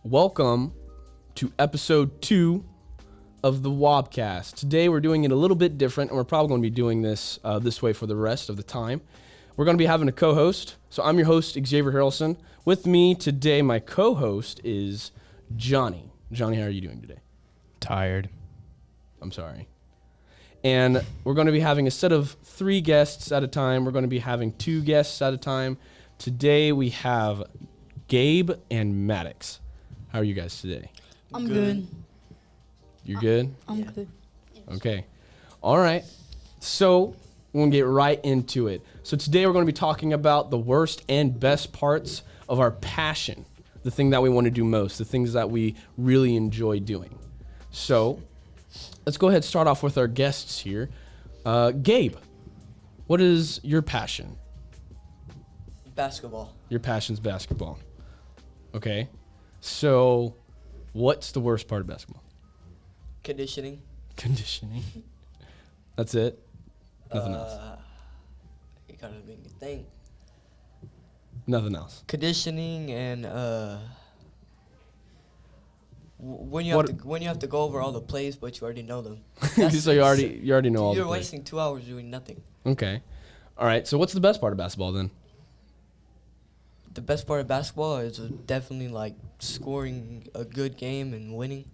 Welcome to episode 2 of the Wobcast. Today we're doing it a little bit different, and we're probably going to be doing this this way for the rest of the time. We're going to be having a co-host. So I'm your host, Xavier Harrelson. With me today, my co-host is Johnny. Johnny, how are you doing today? Tired. I'm sorry. And we're going to be having a set of 3 guests at a time. We're going to be having 2 guests at a time. Today we have Gabe and Maddox. How are you guys today? I'm good. You're good? I'm good. Okay. All right. So we're going to get right into it. So today we're going to be talking about the worst and best parts of our passion, the thing that we want to do most, the things that we really enjoy doing. So let's go ahead and start off with our guests here. Gabe, what is your passion? Basketball. Your passion's basketball. Okay. So what's the worst part of basketball? Conditioning. Conditioning. That's it? Nothing else? You gotta make me think. Nothing else. Conditioning and when you have to go over all the plays, but you already know them. So you already know all the You're plays. wasting 2 hours doing nothing. Okay. All right. So what's the best part of basketball then? The best part of basketball is definitely like scoring a good game and winning.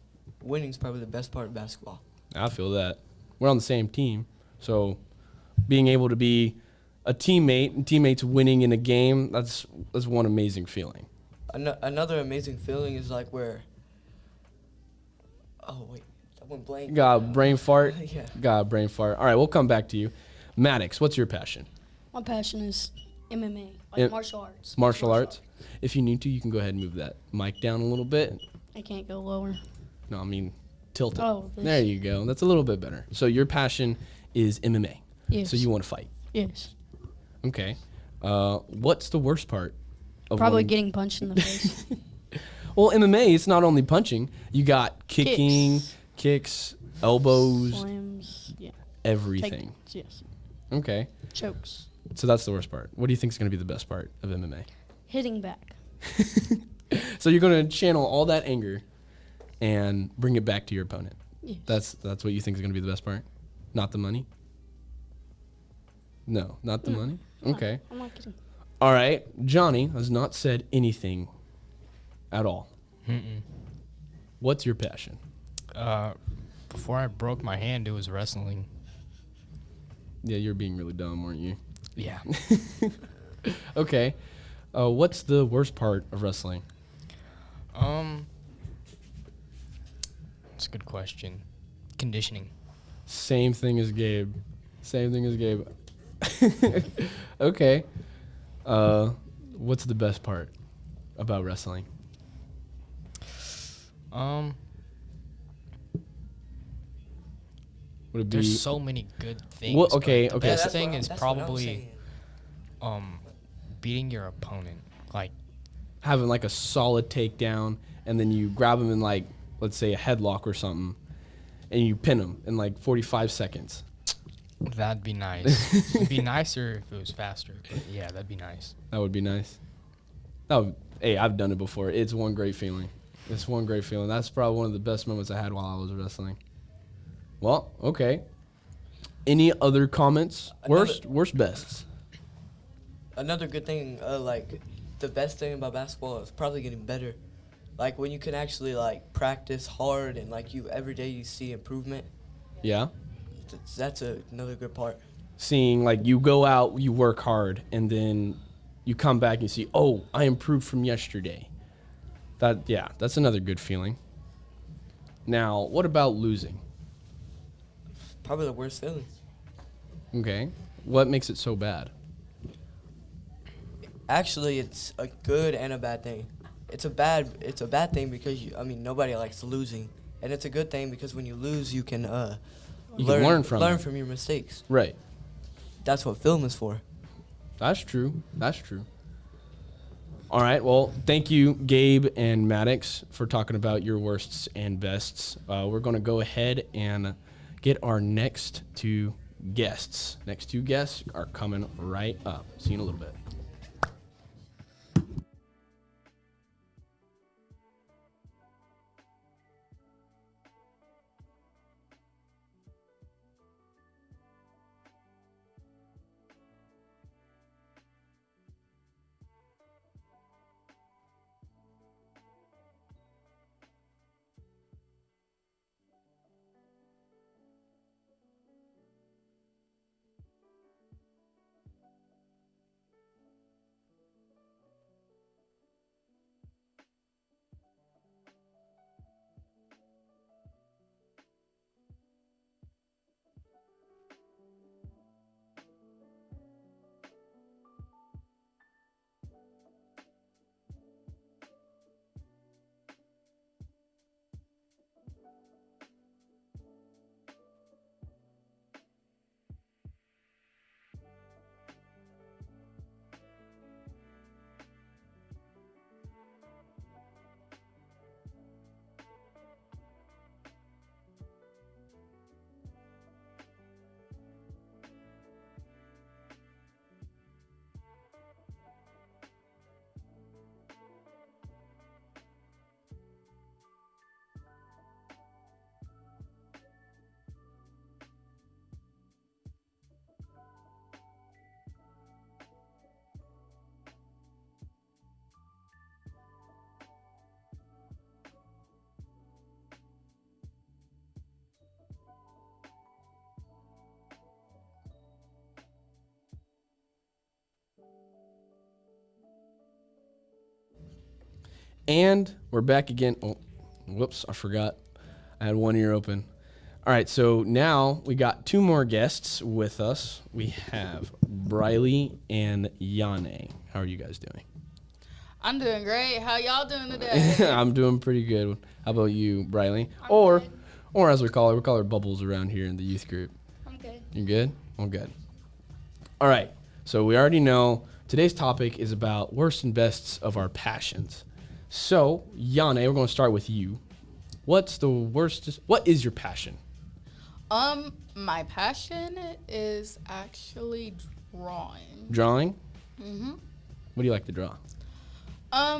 Winning's probably the best part of basketball. I feel that. We're on the same team. So being able to be a teammate and teammates winning in a game, that's one amazing feeling. Another amazing feeling is like where... Oh, wait. That went blank. Got brain fart? Yeah. Got brain fart. All right, we'll come back to you. Maddox, what's your passion? My passion is MMA, like martial arts. Martial arts? If you need to, you can go ahead and move that mic down a little bit. I can't go lower. No, I mean, tilt it. Oh, there you go. That's a little bit better. So your passion is MMA. Yes. So you want to fight. Yes. Okay. What's the worst part of Probably wanting- getting punched in the face. Well, MMA, it's not only punching. You got kicking, kicks, elbows, Slams. Yeah. everything. Yes. Okay. Chokes. So that's the worst part. What do you think is going to be the best part of MMA? Hitting back. So you're going to channel all that anger and bring it back to your opponent. Yes. That's what you think is going to be the best part? Not the money? No, not the money? Okay. I'm not kidding. All right. Johnny has not said anything at all. Mm-mm. What's your passion? Before I broke my hand, it was wrestling. Yeah, you're being really dumb, weren't you? Yeah. Okay. What's the worst part of wrestling? That's a good question. Conditioning. Same thing as Gabe. Okay. What's the best part about wrestling? Would it be There's so many good things. Well, but okay, the okay. best That's thing what- is that's what I'm probably saying. beating your opponent. Like, having like a solid takedown, and then you grab him in like, let's say a headlock or something, and you pin him in like 45 seconds. that'd be nice. It'd be nicer if it was faster. But yeah, that'd be nice. That would be nice. Hey, I've done it before. It's one great feeling. That's probably one of the best moments I had while I was wrestling. Well, okay. Any other comments? Worst, bests? Another good thing, like, the best thing about basketball is probably getting better. Like, when you can actually, like, practice hard and, like, every day you see improvement. Yeah. That's another good part. Seeing like you go out, you work hard, and then you come back and you see, oh, I improved from yesterday. That's another good feeling. Now, what about losing? Probably the worst feeling. Okay. What makes it so bad? Actually, it's a good and a bad thing. It's a bad thing because nobody likes losing, and it's a good thing because when you lose, you can learn from it. from your mistakes. Right. That's what film is for. That's true. All right. Well, thank you, Gabe and Maddox, for talking about your worsts and bests. We're going to go ahead and get our next 2 guests. Next 2 guests are coming right up. See you in a little bit. And we're back again. Oh, whoops, I forgot. I had one ear open. All right, so now we got two more guests with us. We have Briley and Yane. How are you guys doing? I'm doing great. How y'all doing today? I'm doing pretty good. How about you, Briley? I'm Or good. or as we call her Bubbles around here in the youth group. I'm good. You good? I'm good. All right, so we already know today's topic is about worst and bests of our passions. So, Yane, we're going to start with you. What is your passion? My passion is actually drawing. Drawing? Mm-hmm. What do you like to draw?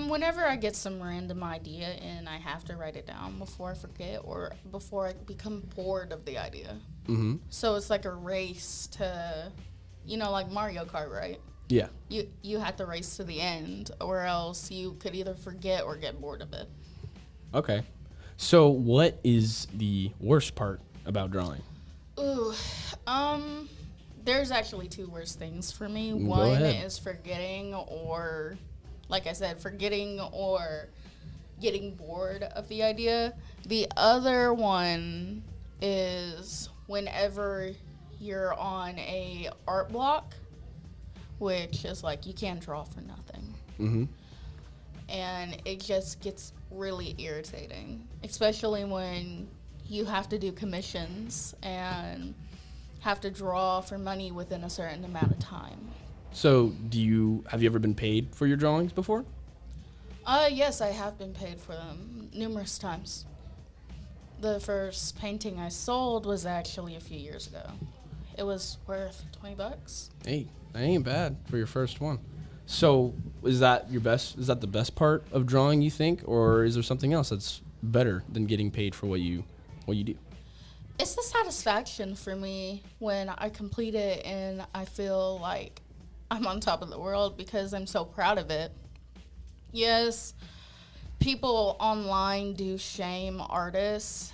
Whenever I get some random idea and I have to write it down before I forget or before I become bored of the idea. Mm-hmm. So it's like a race to, like Mario Kart, right? Yeah. You had to race to the end or else you could either forget or get bored of it. Okay. So, what is the worst part about drawing? Ooh, there's actually two worst things for me. Go One ahead. is forgetting or, like I said, forgetting or getting bored of the idea. The other one is whenever you're on a art block, which is like you can't draw for nothing. Mm-hmm. And it just gets really irritating, especially when you have to do commissions and have to draw for money within a certain amount of time. So, have you ever been paid for your drawings before? Yes, I have been paid for them numerous times. The first painting I sold was actually a few years ago. It was worth $20. Hey, that ain't bad for your first one. So, is that the best part of drawing, you think? Or is there something else that's better than getting paid for what you do? It's the satisfaction for me when I complete it and I feel like I'm on top of the world because I'm so proud of it. Yes, people online do shame artists,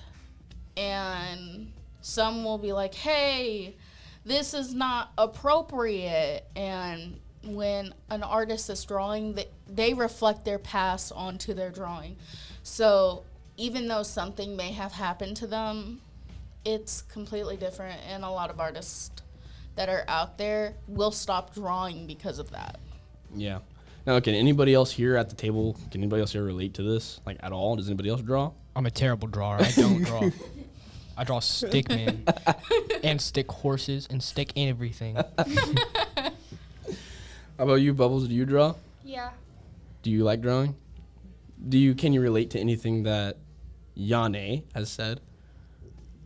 and some will be like, hey, this is not appropriate. And when an artist is drawing, they reflect their past onto their drawing. So even though something may have happened to them, it's completely different, and a lot of artists that are out there will stop drawing because of that. Yeah. Now, can anybody else here at the table, can anybody else here relate to this, like, at all? Does anybody else draw? I'm a terrible drawer. I don't draw. I draw stick men and stick horses and stick everything. How about you, Bubbles? Do you draw? Yeah. Do you like drawing? Can you relate to anything that Yane has said?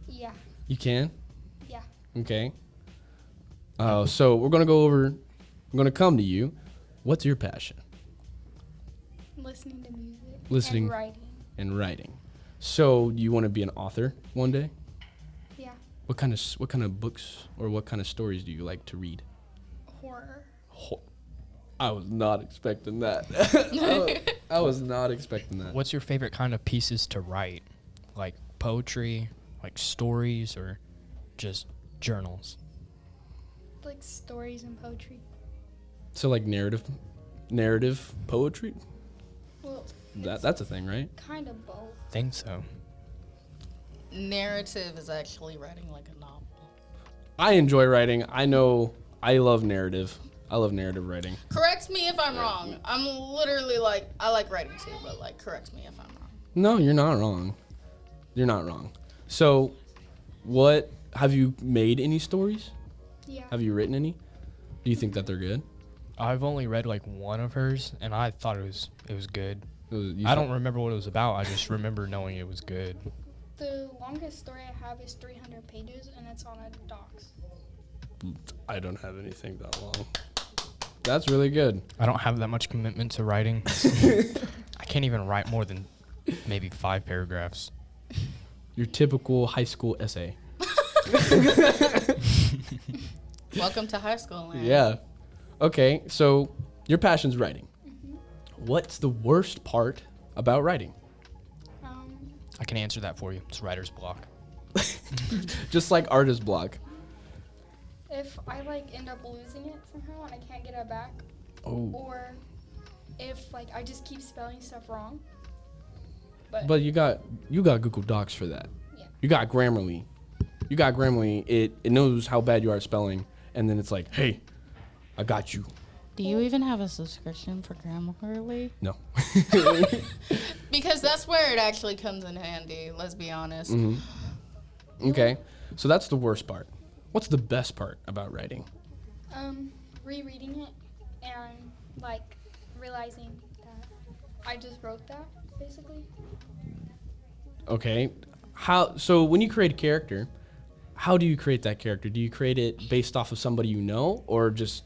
Yeah. You can? Yeah. Okay. So we're going to come to you. What's your passion? Listening to music. Listening. And writing. And writing. So you want to be an author one day? Yeah. What kind of books or what kind of stories do you like to read? Horror. I was not expecting that. I was not expecting that. What's your favorite kind of pieces to write? Like poetry, like stories, or just journals? Like stories and poetry. So like narrative poetry? Well, That's a thing, right? kind of both. Think so. Narrative is actually writing like a novel. I enjoy writing. I love narrative. I love narrative writing. Correct me if I'm wrong. I'm literally like, I like writing too, but like, correct me if I'm wrong. No, you're not wrong. You're not wrong. So, have you made any stories? Yeah. Have you written any? Do you think that they're good? I've only read like one of hers, and I thought it was good. You I don't remember what it was about. I just remember knowing it was good. The longest story I have is 300 pages, and it's on a docs. I don't have anything that long. That's really good. I don't have that much commitment to writing. I can't even write more than maybe 5 paragraphs. Your typical high school essay. Welcome to high school, man. Yeah. Okay, so your passion's writing. What's the worst part about writing? I can answer that for you. It's writer's block. Just like artist block. If I end up losing it somehow and I can't get it back, Oh. or if like I just keep spelling stuff wrong. But you got Google Docs for that. Yeah. You got Grammarly. It knows how bad you are at spelling, and then it's like, hey, I got you. Do you even have a subscription for Grammarly? No. Because that's where it actually comes in handy, let's be honest. Mm-hmm. Okay. So that's the worst part. What's the best part about writing? Rereading it and like realizing that I just wrote that basically. Okay. So when you create a character, how do you create that character? Do you create it based off of somebody you know, or just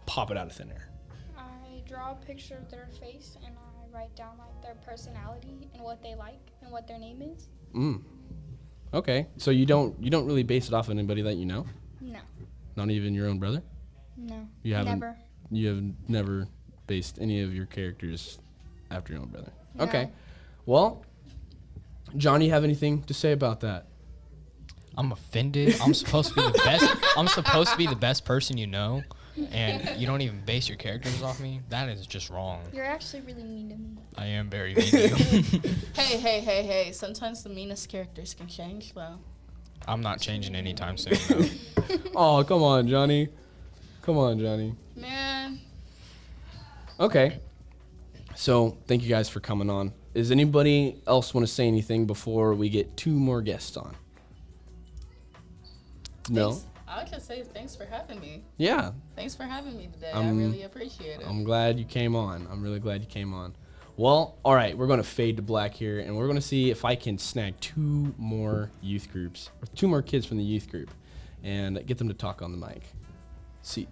pop it out of thin air? I draw a picture of their face and I write down like their personality and what they like and what their name is. Okay. So you don't really base it off of anybody that you know? No. Not even your own brother? No. You haven't. Never. You have never based any of your characters after your own brother. No. Okay. Well, Johnny, you have anything to say about that? I'm offended. I'm supposed to be the best. I'm supposed to be the best person you know, and you don't even base your characters off me. That is just wrong. You're actually really mean to me. I am very mean to you. Hey. Sometimes the meanest characters can change, though. I'm not changing anytime soon, though. Oh, come on, Johnny. Come on, Johnny. Man. Okay. So, thank you guys for coming on. Does anybody else want to say anything before we get 2 more guests on? No? Thanks. I can say thanks for having me. Yeah. Thanks for having me today. I really appreciate it. I'm glad you came on. I'm really glad you came on. Well, all right, we're going to fade to black here, and we're going to see if I can snag 2 more youth groups, or 2 more kids from the youth group, and get them to talk on the mic. See.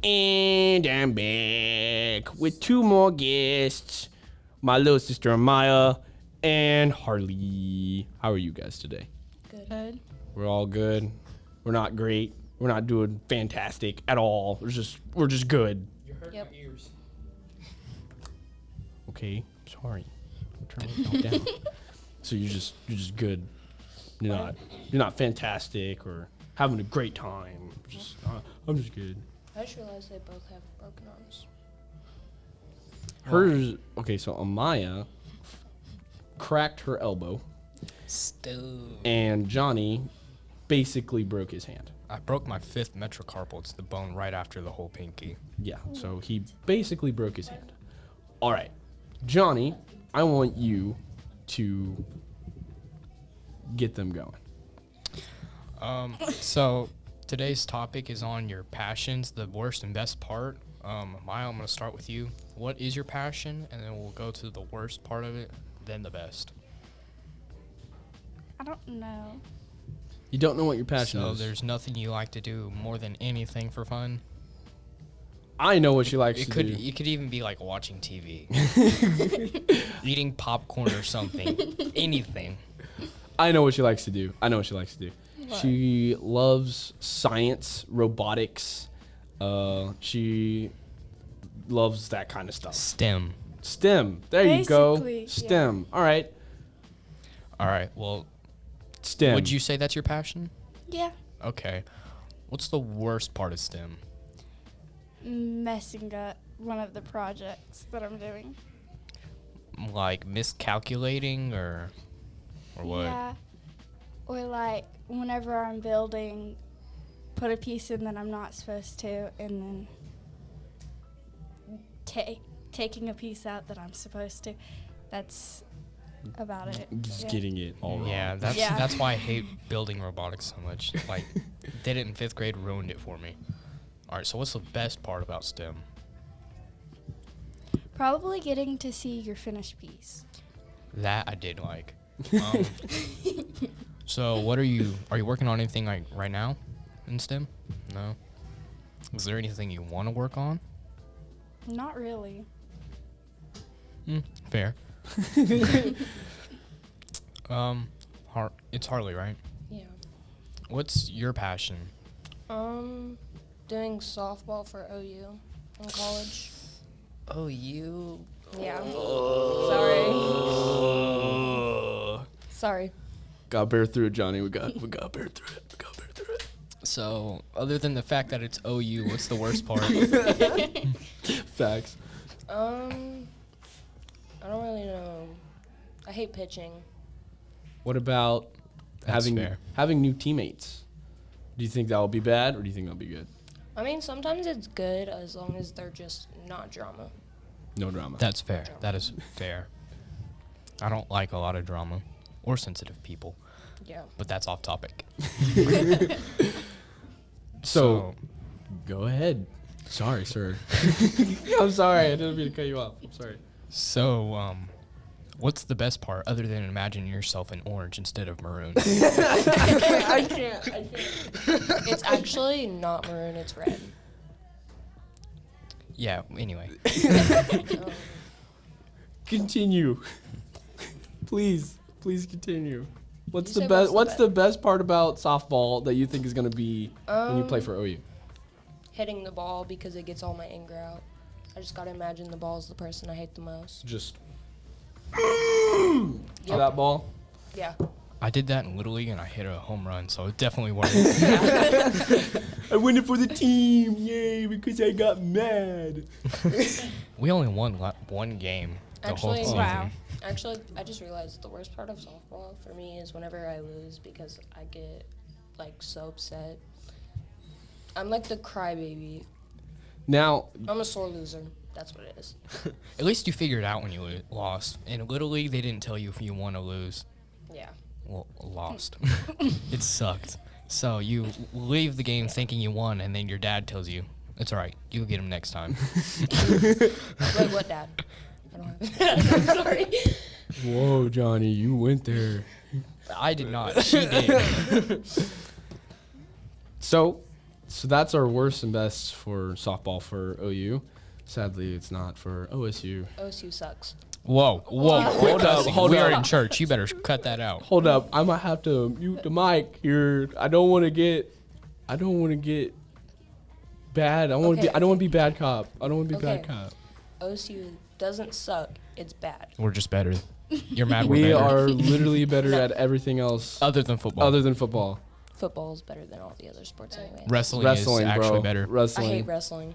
And I'm back with 2 more guests. My little sister Amaya and Harley. How are you guys today? Good. We're all good. We're not great. We're not doing fantastic at all. We're just good. You hurt Yep. my ears. Okay, sorry. I'm turning myself down. So you're just good. You're not fantastic or having a great time. I'm just good. I just realized they both have broken arms. Hers, okay, so Amaya cracked her elbow, Still. and Johnny basically broke his hand. I broke my 5th metacarpal. It's the bone right after the whole pinky. Yeah, so he basically broke his hand. All right, Johnny, I want you to get them going? So today's topic is on your passions, the worst and best part. Maya, I'm going to start with you. What is your passion? And then we'll go to the worst part of it, then the best. I don't know. You don't know what your passion So is. there's nothing you like to do more than anything for fun? I know what she likes It to could do. it could even be like watching TV, eating popcorn or something, anything. I know what she likes to do. What? She loves science, robotics. She loves that kind of stuff. STEM. STEM. There you go. Basically, yeah. STEM. All right. All right. Well, STEM. would you say that's your passion? Yeah. Okay. What's the worst part of STEM? Messing up one of the projects that I'm doing. Like miscalculating or what? Yeah. Or like whenever I'm building, put a piece in that I'm not supposed to, and then taking a piece out that I'm supposed to. That's about it. Just Yeah. getting it all wrong. Yeah, that's Yeah. that's why I hate building robotics so much. Like, did it in 5th grade, ruined it for me. All right, so what's the best part about STEM? Probably getting to see your finished piece. That I did like. So what are you working on anything like right now in STEM? No. Is there anything you want to work on? Not really. Fair. It's Harley, right? Yeah. What's your passion? Doing softball for OU in college. Oh, you. Yeah. Sorry. Gotta bear through it, Johnny. We gotta bear through it. So, other than the fact that it's OU, what's the worst part? Facts. I don't really know. I hate pitching. What about That's fair. having new teammates? Do you think that will be bad, or do you think that'll be good? I mean, sometimes it's good as long as they're just not drama. No drama. That's fair. That is fair. I don't like a lot of drama or sensitive people, Yeah. but that's off topic. So, go ahead. Sorry, sir. I'm sorry. I didn't mean to cut you off. I'm sorry. So, what's the best part other than imagining yourself in orange instead of maroon? I can't. It's actually not maroon, it's red. Yeah, anyway. Continue. Please continue. What's You the said best? what's What's the the best part about softball that you think is gonna be when you play for OU? Hitting the ball because it gets all my anger out. I just gotta imagine the ball's the person I hate the most. Just Yep. that ball. Yeah. I did that in Little League and I hit a home run, so it definitely worked. I win it for the team, yay! Because I got mad. We only won one game the whole Actually, season. Wow. Actually, I just realized the worst part of softball for me is whenever I lose because I get like so upset. I'm like the crybaby. Now, I'm a sore loser. That's what it is. At least you figured out when you lost. In Little League, they didn't tell you if you won or lose. Yeah. Well, lost. It sucked. So you leave the game thinking you won, and then your dad tells you, it's all right, you'll get him next time. Like what, Dad? I don't have. I'm sorry. whoa, Johnny, you went there. I did not. She did. So that's our worst and best for softball for OU. Sadly, it's not for OSU. OSU sucks. Whoa. Hold up, hold We are up. in church. You better cut that out. Hold up, I might have to mute the mic here. I don't want to get bad. I don't want to be bad cop. I don't want to be bad Okay. cop. OSU doesn't suck. It's bad. We're just better. You're mad we're We better. are literally better at everything else Other than football. other than football. Football is better than all the other sports anyway. Wrestling, Wrestling, is actually bro. better. I Wrestling. hate wrestling.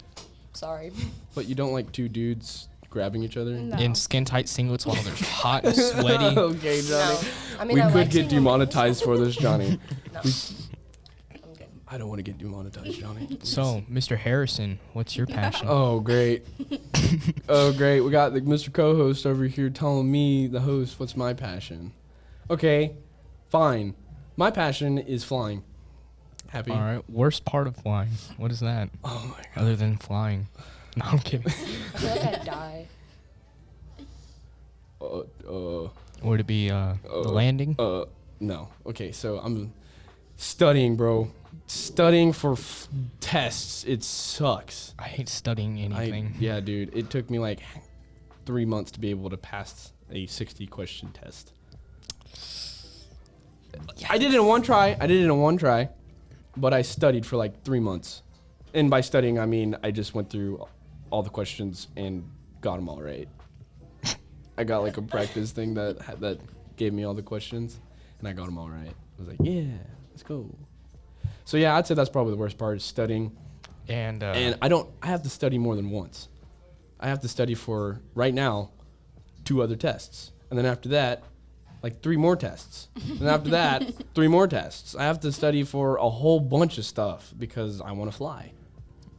Sorry. But you don't like two dudes grabbing each other? No. In skin-tight singlets while they're hot and sweaty. Okay, Johnny. No. I mean, We I could like get seeing women- demonetized for this, Johnny. No. I'm good. I don't want to get demonetized, Johnny. please. So, Mr. Harrison, what's your passion? Oh, great. Oh, great. We got the Mr. Co-host over here telling me, the host, what's my passion. Okay, fine. My passion is flying. Happy? All right. Worst part of flying. What is that? Oh, my God. Other than flying. No, I'm kidding. I feel like I'd die. Would it be the landing? No. Okay, so I'm studying, bro. Studying for tests. It sucks. I hate studying anything. Yeah, dude. It took me like 3 months to be able to pass a 60-question test. I did it in one try. But I studied for like 3 months. And by studying, I mean I just went through all the questions and got them all right. I got like a practice thing that gave me all the questions, and I got them all right. I was like, yeah, let's go. So yeah, I'd say that's probably the worst part is studying. And And I have to study more than once. I have to study for, right now, 2 other tests. And then after that, like 3 more tests. And after that, 3 more tests. I have to study for a whole bunch of stuff because I want to fly.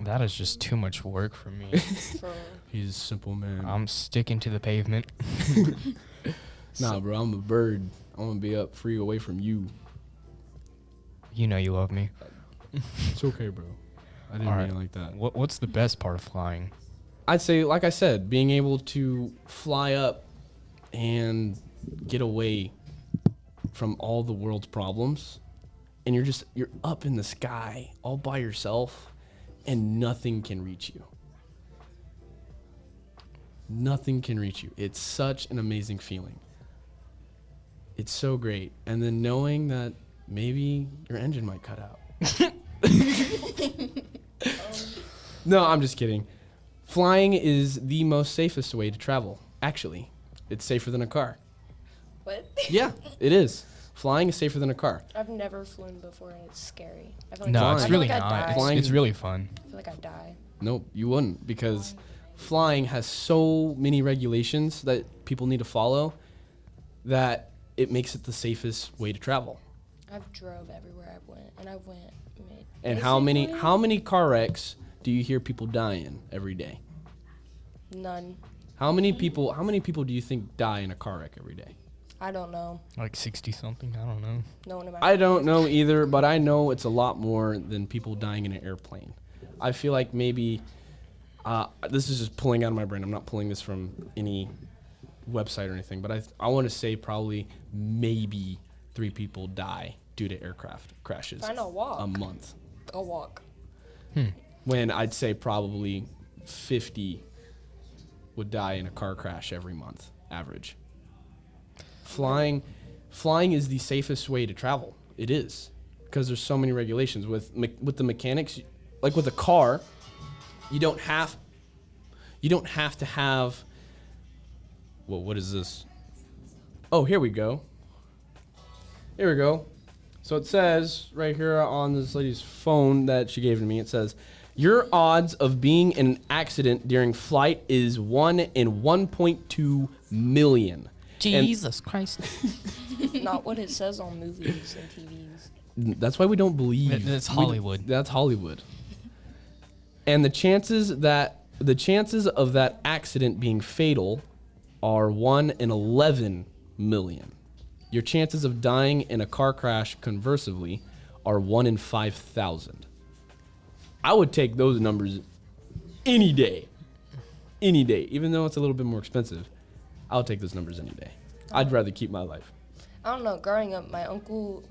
that is just too much work for me. For He's a simple man. I'm sticking to the pavement. Nah, bro, I'm a bird. I want to be up free away from you. You know you love me. It's okay, bro. I didn't All mean right. it like that. What's the best part of flying? I'd say, like I said, being able to fly up and get away from all the world's problems, and you're up in the sky all by yourself, and nothing can reach you. Nothing can reach you. It's such an amazing feeling. It's so great. And then knowing that maybe your engine might cut out. No, I'm just kidding. Flying is the most safest way to travel. Actually, it's safer than a car. what? Yeah, it is. Flying is safer than a car. I've never flown before and it's scary. I feel like No, I it's feel really like I'd not. die. Flying- It's really fun. I feel like I'd die. Nope, you wouldn't, because flying has so many regulations that people need to follow that it makes it the safest way to travel. I've drove everywhere I went, and I went. And how many car wrecks do you hear people dying every day? None. How many people do you think die in a car wreck every day? I don't know. Like 60 something. I don't know. No one in my I don't know either, but I know it's a lot more than people dying in an airplane. I feel like maybe this is just pulling out of my brain. I'm not pulling this from any website or anything, but I want to say probably maybe 3 people die due to aircraft crashes Fine, I'll walk. a month. I'll walk. When I'd say probably 50 would die in a car crash every month, average. Flying is the safest way to travel. It is, because there's so many regulations with the mechanics. Like with a car, you don't have to have. Well, what is this? Oh, here we go. Here we go. So it says right here on this lady's phone that she gave to me, it says, your odds of being in an accident during flight is 1 in 1.2 million. Jesus Christ. Not what it says on movies and TVs. That's why we don't believe. That's Hollywood. That's Hollywood. And the chances of that accident being fatal are 1 in 11 million. Your chances of dying in a car crash, conversely, are 1 in 5,000. I would take those numbers any day. Any day. Even though it's a little bit more expensive, I'll take those numbers any day. I'd rather keep my life. I don't know. Growing up, my uncle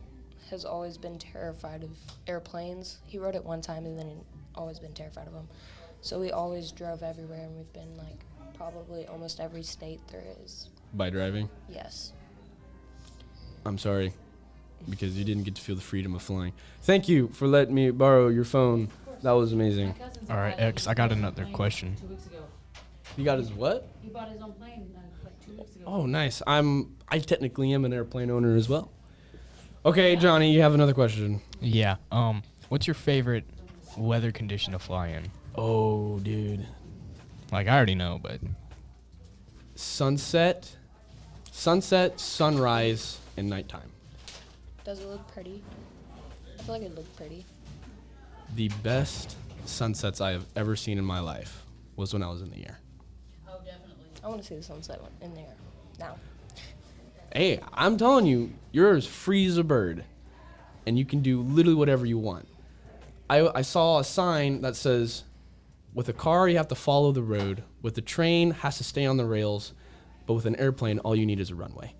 has always been terrified of airplanes. He rode it one time and then always been terrified of them. So we always drove everywhere, and we've been like probably almost every state there is. By driving? Yes. I'm sorry, because you didn't get to feel the freedom of flying. Thank you for letting me borrow your phone. That was amazing. All right, X, I got another question. 2 weeks ago. You got his what? He bought his own plane like 2 weeks ago. Oh, nice. I technically am an airplane owner as well. Okay, Johnny, you have another question. Yeah. What's your favorite weather condition to fly in? Oh, dude. Like, I already know, but Sunset, sunrise, and nighttime. Does it look pretty? I feel like it looked pretty. The best sunsets I have ever seen in my life was when I was in the air. Oh, definitely. I want to see the sunset in there now. Hey, I'm telling you, you're as free as a bird, and you can do literally whatever you want. I saw a sign that says, with a car, you have to follow the road. With a train, has to stay on the rails. But with an airplane, all you need is a runway.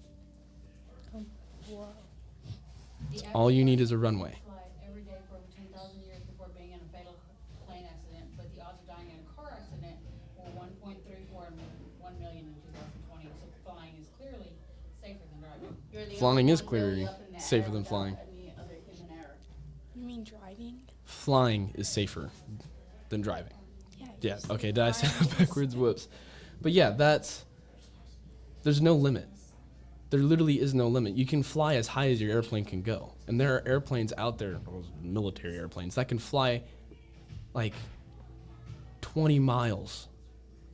All you need is a runway. Fly every day for over 10,000 years before being in a fatal plane accident, but the odds of dying in a car accident were 1.34 and 1 million in 2020. So flying is clearly safer than driving. You're the Flying only is one clearly going up in the safer air than without flying. any other human error. You mean driving? Flying is safer than driving. Yeah, just okay, did I say flying that is- backwards? Whoops. But yeah, there's no limit. There literally is no limit. You can fly as high as your airplane can go. And there are airplanes out there, military airplanes, that can fly like 20 miles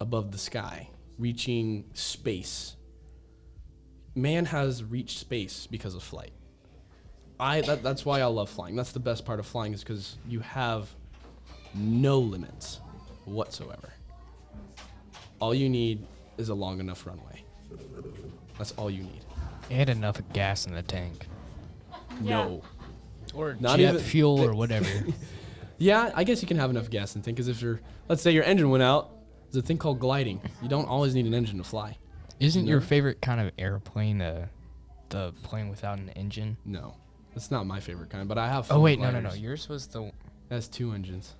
above the sky, reaching space. Man has reached space because of flight. That's why I love flying. That's the best part of flying, is because you have no limits whatsoever. All you need is a long enough runway. That's all you need. And enough gas in the tank. No. Or Not jet even- fuel or whatever. Yeah, I guess you can have enough gas in the tank, because if let's say your engine went out, there's a thing called gliding. You don't always need an engine to fly. Isn't your No. favorite kind of airplane the plane without an engine? No, that's not my favorite kind, but I have. Oh fun wait, gliders. no. Yours was the. That's 2 engines.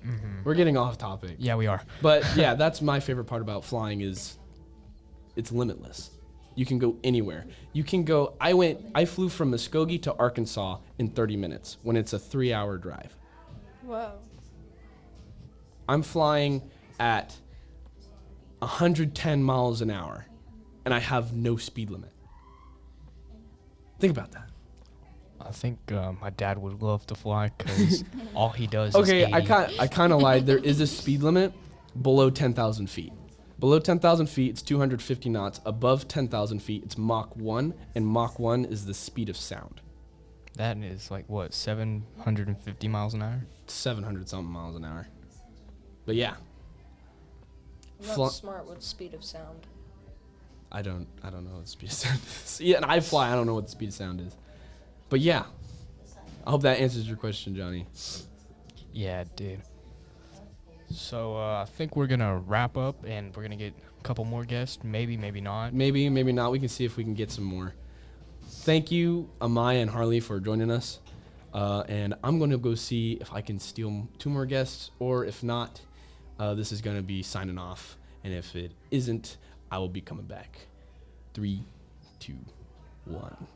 Mhm. We're getting off topic. Yeah, we are. But yeah, that's my favorite part about flying, is it's limitless. You can go anywhere. You can go. I flew from Muskogee to Arkansas in 30 minutes when it's a 3-hour drive. Whoa. I'm flying at 110 miles an hour, and I have no speed limit. Think about that. I think my dad would love to fly because all he does Okay, is 80. I kind of lied. There is a speed limit below 10,000 feet. Below 10,000 feet, it's 250 knots. Above 10,000 feet, it's Mach 1, and Mach 1 is the speed of sound. That is like, what, 750 miles an hour? 700 something miles an hour. But yeah, I'm not Fly- smart with speed of sound. I don't know what the speed of sound is. Yeah, and I fly, I don't know what the speed of sound is. But yeah, I hope that answers your question, Johnny. Yeah, it did. So I think we're going to wrap up, and we're going to get a couple more guests. Maybe, maybe not. Maybe, maybe not. We can see if we can get some more. Thank you, Amaya and Harley, for joining us. And I'm going to go see if I can steal 2 more guests, or if not, this is going to be signing off. And if it isn't, I will be coming back. 3, 2, 1.